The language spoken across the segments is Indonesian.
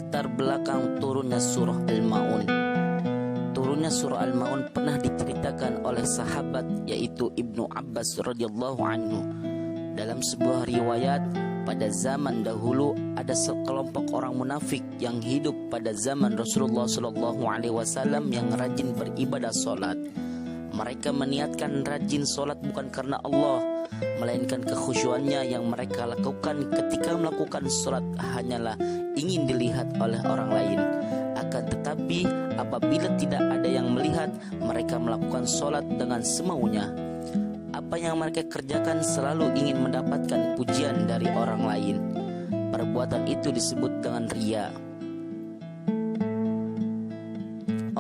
latar belakang turunnya surah Al-Ma'un. Turunnya surah Al-Ma'un pernah diceritakan oleh sahabat yaitu Ibnu Abbas radhiyallahu anhu. Dalam sebuah riwayat, pada zaman dahulu ada sekelompok orang munafik yang hidup pada zaman Rasulullah sallallahu alaihi wasallam yang rajin beribadah salat. Mereka meniatkan rajin salat bukan karena Allah, melainkan kekhusyuannya yang mereka lakukan ketika melakukan salat hanyalah ingin dilihat oleh orang lain. Akan tetapi apabila tidak ada yang melihat, mereka melakukan salat dengan semaunya. Apa yang mereka kerjakan selalu ingin mendapatkan pujian dari orang lain. Perbuatan itu disebut dengan riya.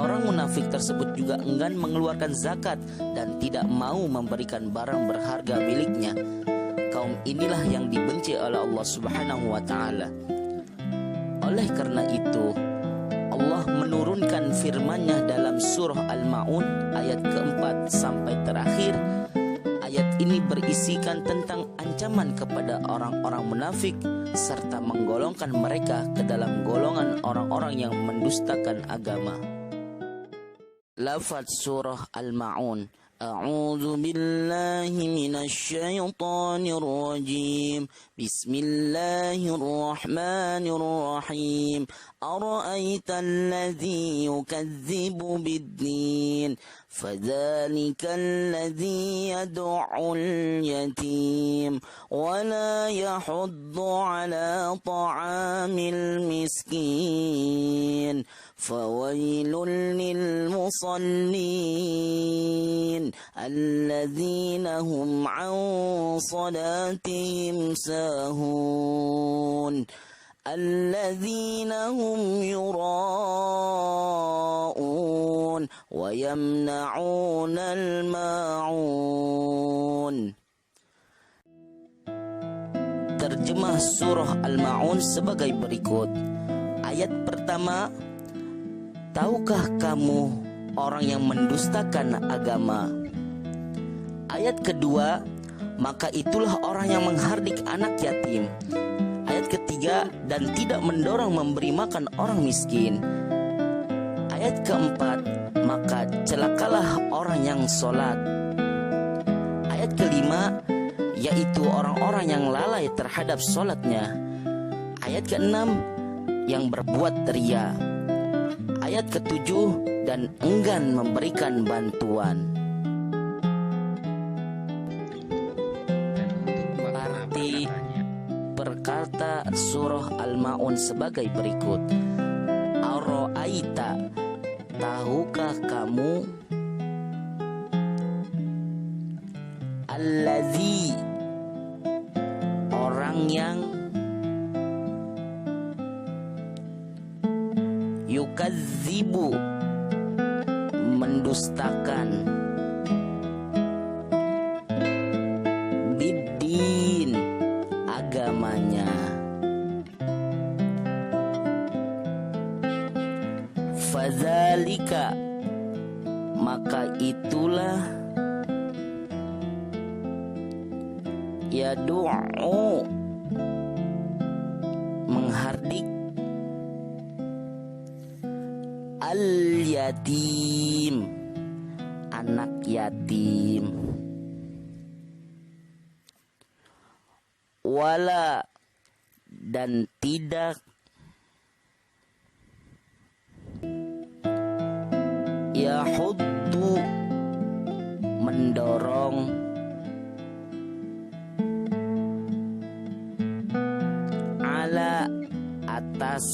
Orang munafik tersebut juga enggan mengeluarkan zakat dan tidak mau memberikan barang berharga miliknya. Kaum inilah yang dibenci oleh Allah Subhanahu wa taala. Oleh karena itu, Allah menurunkan firman-Nya dalam surah Al-Ma'un ayat keempat sampai terakhir. Ayat ini berisikan tentang ancaman kepada orang-orang munafik serta menggolongkan mereka ke dalam golongan orang-orang yang mendustakan agama. Lafaz surah Al-Ma'un. A'udzu billahi minasy syaithanir rajim. Bismillahirrahmanirrahim. Ara'aita alladzi yukadzibu bid-din فذلك الذي يدعو اليتيم ولا يحض على طعام المسكين فويل للمصلين الذين هم عن صلاتهم ساهون الذين هم يراءون ويمنعون الماعون. Terjemah surah Al-Ma'un sebagai berikut. Ayat pertama, tahukah kamu orang yang mendustakan agama? Ayat kedua, maka itulah orang yang menghardik anak yatim. Ayat ketiga, dan tidak mendorong memberi makan orang miskin. Ayat keempat, maka celakalah orang yang sholat. Ayat kelima, yaitu orang-orang yang lalai terhadap sholatnya. Ayat keenam, yang berbuat riya. Ayat ketujuh, dan enggan memberikan bantuan. Arti berkata surah Al-Ma'un sebagai berikut. Ara'aita, tahukah kamu? Allazi, orang yang yukadzibu, mendustakan, bid-din, agamanya. Fadzalika, maka itulah yadu'u, menghardik, al-yatim, anak yatim. Wala, dan tidak, yahuddu, mendorong, ala, atas,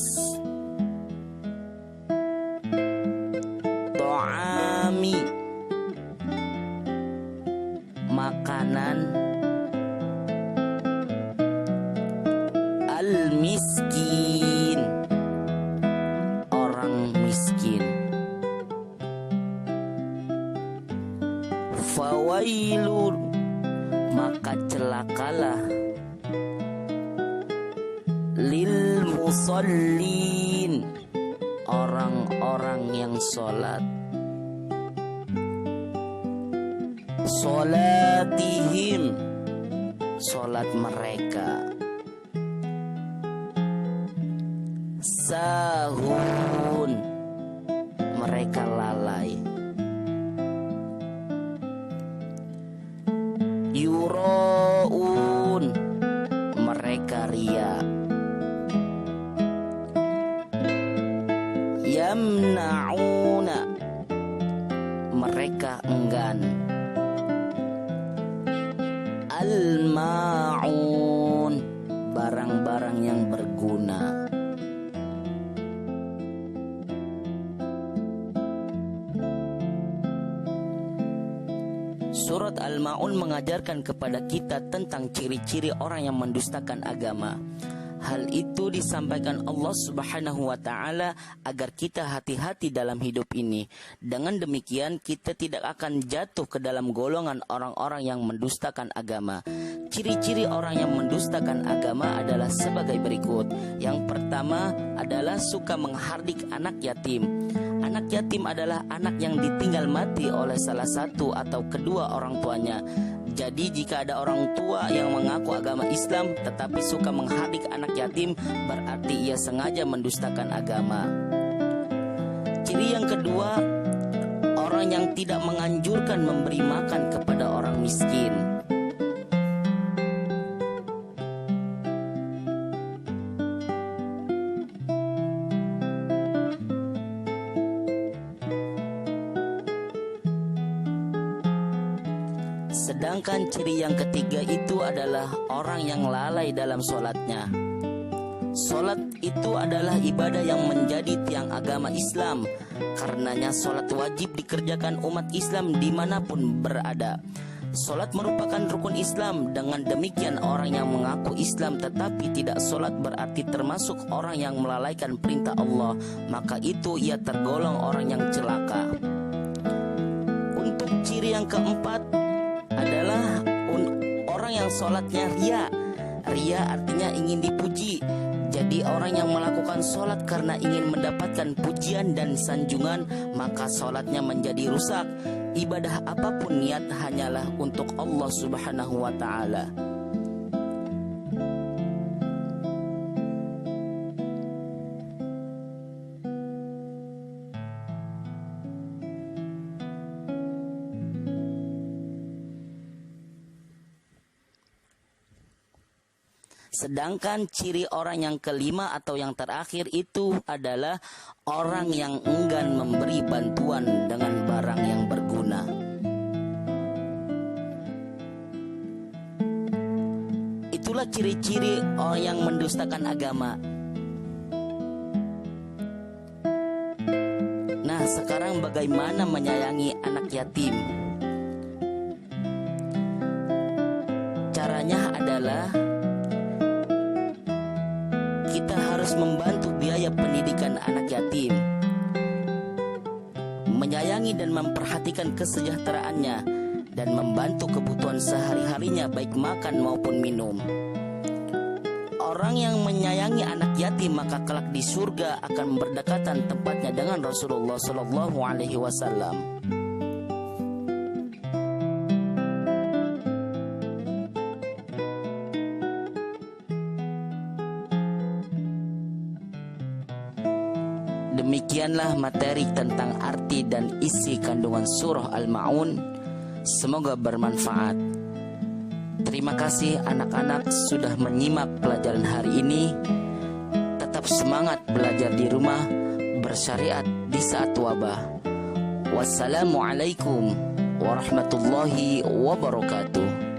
ta'ami, makanan, al-miskin, orang miskin. Fawailun, maka celakalah, lil musallin, orang-orang yang sholat. Sholatihim, sholat mereka. sahun, mereka lalai. Yuraun, mereka ria. Yamna'una, mereka enggan. Al-ma'un, barang-barang yang berguna. Surat Al-Ma'un mengajarkan kepada kita tentang ciri-ciri orang yang mendustakan agama. Hal itu disampaikan Allah Subhanahu wa ta'ala agar kita hati-hati dalam hidup ini. Dengan demikian kita tidak akan jatuh ke dalam golongan orang-orang yang mendustakan agama. Ciri-ciri orang yang mendustakan agama adalah sebagai berikut. Yang pertama adalah suka menghardik anak yatim. Anak yatim adalah anak yang ditinggal mati oleh salah satu atau kedua orang tuanya. Jadi jika ada orang tua yang mengaku agama Islam tetapi suka menghardik anak yatim, berarti ia sengaja mendustakan agama. Ciri yang kedua, orang yang tidak menganjurkan memberi makan kepada orang miskin. Sedangkan ciri yang ketiga itu adalah orang yang lalai dalam sholatnya. Sholat itu adalah ibadah yang menjadi tiang agama Islam. Karenanya sholat wajib dikerjakan umat Islam dimanapun berada. Sholat merupakan rukun Islam. Dengan demikian orang yang mengaku Islam tetapi tidak sholat berarti termasuk orang yang melalaikan perintah Allah. Maka itu ia tergolong orang yang celaka. Untuk ciri yang keempat adalah orang yang sholatnya ria. Ria artinya ingin dipuji. Jadi orang yang melakukan sholat karena ingin mendapatkan pujian dan sanjungan, maka sholatnya menjadi rusak. Ibadah apapun niat hanyalah untuk Allah Subhanahu wa ta'ala. Sedangkan ciri orang yang kelima atau yang terakhir itu adalah orang yang enggan memberi bantuan dengan barang yang berguna. Itulah ciri-ciri orang yang mendustakan agama. Nah, sekarang bagaimana menyayangi anak yatim? Caranya adalah kita harus membantu biaya pendidikan anak yatim, menyayangi dan memperhatikan kesejahteraannya, dan membantu kebutuhan sehari-harinya baik makan maupun minum. Orang yang menyayangi anak yatim maka kelak di surga akan berdekatan tempatnya dengan Rasulullah Sallallahu Alaihi Wasallam. Demikianlah materi tentang arti dan isi kandungan surah Al-Ma'un. Semoga bermanfaat. Terima kasih anak-anak sudah menyimak pelajaran hari ini. Tetap semangat belajar di rumah, bersyariat di saat wabah. Wassalamualaikum warahmatullahi wabarakatuh.